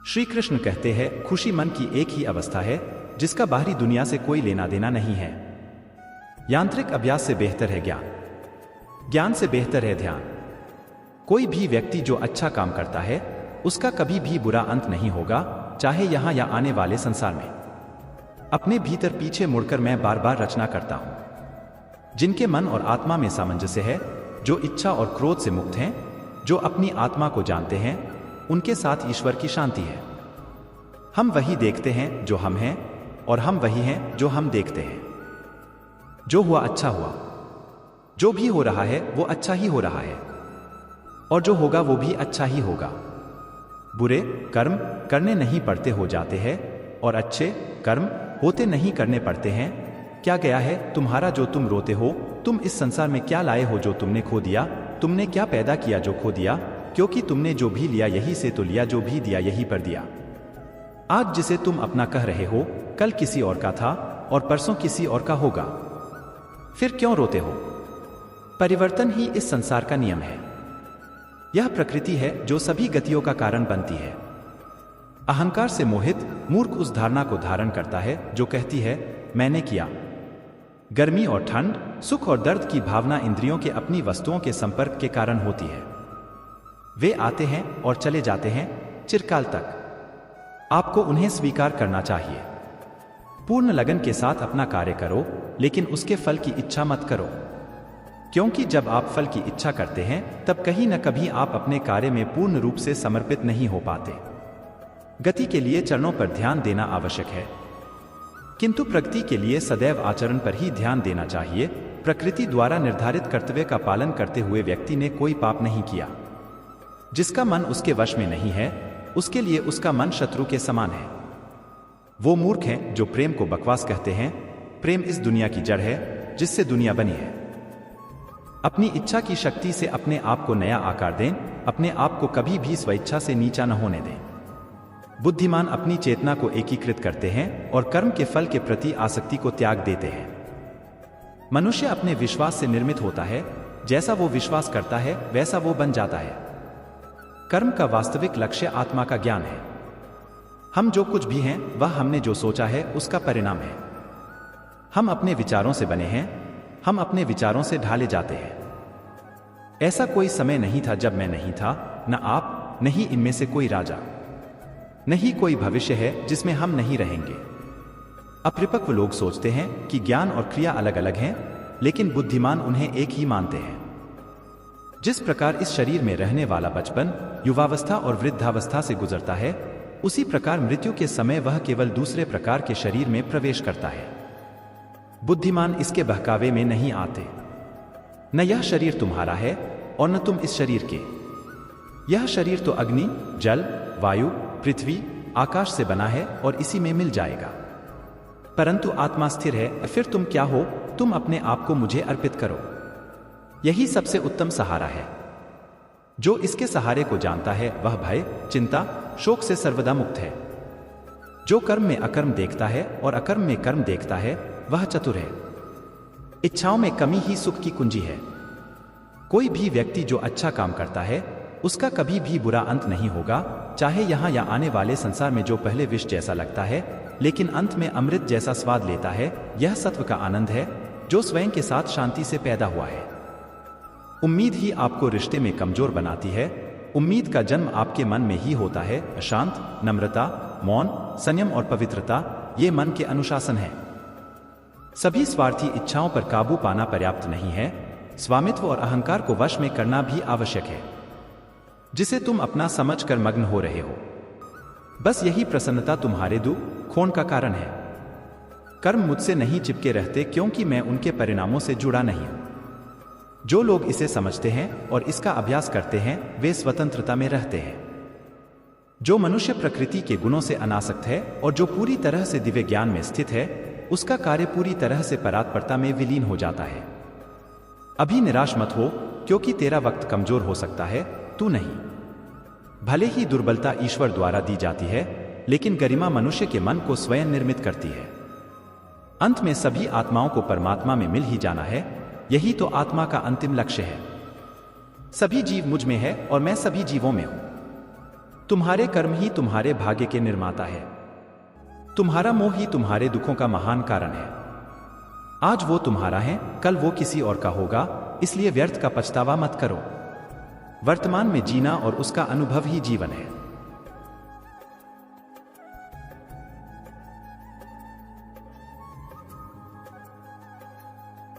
श्री कृष्ण कहते हैं, खुशी मन की एक ही अवस्था है जिसका बाहरी दुनिया से कोई लेना देना नहीं है। यांत्रिक अभ्यास से बेहतर है ज्ञान, ज्ञान से बेहतर है ध्यान। कोई भी व्यक्ति जो अच्छा काम करता है उसका कभी भी बुरा अंत नहीं होगा, चाहे यहां या आने वाले संसार में। अपने भीतर पीछे मुड़कर मैं बार बार रचना करता हूं। जिनके मन और आत्मा में सामंजस्य है, जो इच्छा और क्रोध से मुक्त हैं, जो अपनी आत्मा को जानते हैं, उनके साथ ईश्वर की शांति है। हम वही देखते हैं जो हम हैं, और हम वही हैं जो हम देखते हैं। जो हुआ अच्छा हुआ, जो भी हो रहा है वो अच्छा ही हो रहा है, और जो होगा वो भी अच्छा ही होगा। बुरे कर्म करने नहीं पड़ते हो जाते हैं, और अच्छे कर्म होते नहीं करने पड़ते हैं। क्या गया है तुम्हारा जो तुम रोते हो? तुम इस संसार में क्या लाए हो जो तुमने खो दिया? तुमने क्या पैदा किया जो खो दिया? क्योंकि तुमने जो भी लिया यही से तो लिया, जो भी दिया यही पर दिया। आज जिसे तुम अपना कह रहे हो कल किसी और का था, और परसों किसी और का होगा। फिर क्यों रोते हो? परिवर्तन ही इस संसार का नियम है। यह प्रकृति है जो सभी गतियों का कारण बनती है। अहंकार से मोहित मूर्ख उस धारणा को धारण करता है जो कहती है मैंने किया। गर्मी और ठंड, सुख और दर्द की भावना इंद्रियों के अपनी वस्तुओं के संपर्क के कारण होती है। वे आते हैं और चले जाते हैं चिरकाल तक। आपको उन्हें स्वीकार करना चाहिए। पूर्ण लगन के साथ अपना कार्य करो, लेकिन उसके फल की इच्छा मत करो, क्योंकि जब आप फल की इच्छा करते हैं तब कहीं न कभी आप अपने कार्य में पूर्ण रूप से समर्पित नहीं हो पाते। गति के लिए चरणों पर ध्यान देना आवश्यक है, किंतु प्रगति के लिए सदैव आचरण पर ही ध्यान देना चाहिए। प्रकृति द्वारा निर्धारित कर्तव्य का पालन करते हुए व्यक्ति ने कोई पाप नहीं किया। जिसका मन उसके वश में नहीं है, उसके लिए उसका मन शत्रु के समान है। वो मूर्ख हैं जो प्रेम को बकवास कहते हैं। प्रेम इस दुनिया की जड़ है जिससे दुनिया बनी है। अपनी इच्छा की शक्ति से अपने आप को नया आकार दें। अपने आप को कभी भी स्वेच्छा से नीचा न होने दें। बुद्धिमान अपनी चेतना को एकीकृत करते हैं और कर्म के फल के प्रति आसक्ति को त्याग देते हैं। मनुष्य अपने विश्वास से निर्मित होता है। जैसा वो विश्वास करता है वैसा वो बन जाता है। कर्म का वास्तविक लक्ष्य आत्मा का ज्ञान है। हम जो कुछ भी हैं वह हमने जो सोचा है उसका परिणाम है। हम अपने विचारों से बने हैं, हम अपने विचारों से ढाले जाते हैं। ऐसा कोई समय नहीं था जब मैं नहीं था, न आप, नहीं इनमें से कोई राजा, नहीं कोई भविष्य है जिसमें हम नहीं रहेंगे। अपरिपक्व लोग सोचते हैं कि ज्ञान और क्रिया अलग अलग हैं, लेकिन बुद्धिमान उन्हें एक ही मानते हैं। जिस प्रकार इस शरीर में रहने वाला बचपन, युवावस्था और वृद्धावस्था से गुजरता है, उसी प्रकार मृत्यु के समय वह केवल दूसरे प्रकार के शरीर में प्रवेश करता है। बुद्धिमान इसके बहकावे में नहीं आते। न यह शरीर तुम्हारा है और न तुम इस शरीर के। यह शरीर तो अग्नि, जल, वायु, पृथ्वी, आकाश से बना है और इसी में मिल जाएगा। परंतु आत्मा स्थिर है। फिर तुम क्या हो? तुम अपने आप को मुझे अर्पित करो। यही सबसे उत्तम सहारा है। जो इसके सहारे को जानता है वह भय, चिंता, शोक से सर्वदा मुक्त है। जो कर्म में अकर्म देखता है और अकर्म में कर्म देखता है वह चतुर है। इच्छाओं में कमी ही सुख की कुंजी है। कोई भी व्यक्ति जो अच्छा काम करता है उसका कभी भी बुरा अंत नहीं होगा, चाहे यहां या आने वाले संसार में। जो पहले विष जैसा लगता है लेकिन अंत में अमृत जैसा स्वाद लेता है, यह सत्व का आनंद है जो स्वयं के साथ शांति से पैदा हुआ है। उम्मीद ही आपको रिश्ते में कमजोर बनाती है। उम्मीद का जन्म आपके मन में ही होता है। अशांत, नम्रता, मौन, संयम और पवित्रता ये मन के अनुशासन है। सभी स्वार्थी इच्छाओं पर काबू पाना पर्याप्त नहीं है। स्वामित्व और अहंकार को वश में करना भी आवश्यक है, जिसे तुम अपना समझकर मग्न हो रहे हो। बस यही प्रसन्नता तुम्हारे दुख खोन का कारण है। कर्म मुझसे नहीं चिपके रहते क्योंकि मैं उनके परिणामों से जुड़ा नहीं हूं। जो लोग इसे समझते हैं और इसका अभ्यास करते हैं वे स्वतंत्रता में रहते हैं। जो मनुष्य प्रकृति के गुणों से अनासक्त है और जो पूरी तरह से दिव्य ज्ञान में स्थित है, उसका कार्य पूरी तरह से परात्परता में विलीन हो जाता है। अभी निराश मत हो, क्योंकि तेरा वक्त कमजोर हो सकता है, तू नहीं। भले ही दुर्बलता ईश्वर द्वारा दी जाती है, लेकिन गरिमा मनुष्य के मन को स्वयं निर्मित करती है। अंत में सभी आत्माओं को परमात्मा में मिल ही जाना है। यही तो आत्मा का अंतिम लक्ष्य है। सभी जीव मुझ में है और मैं सभी जीवों में हूं। तुम्हारे कर्म ही तुम्हारे भाग्य के निर्माता है। तुम्हारा मोह ही तुम्हारे दुखों का महान कारण है। आज वो तुम्हारा है, कल वो किसी और का होगा, इसलिए व्यर्थ का पछतावा मत करो। वर्तमान में जीना और उसका अनुभव ही जीवन है।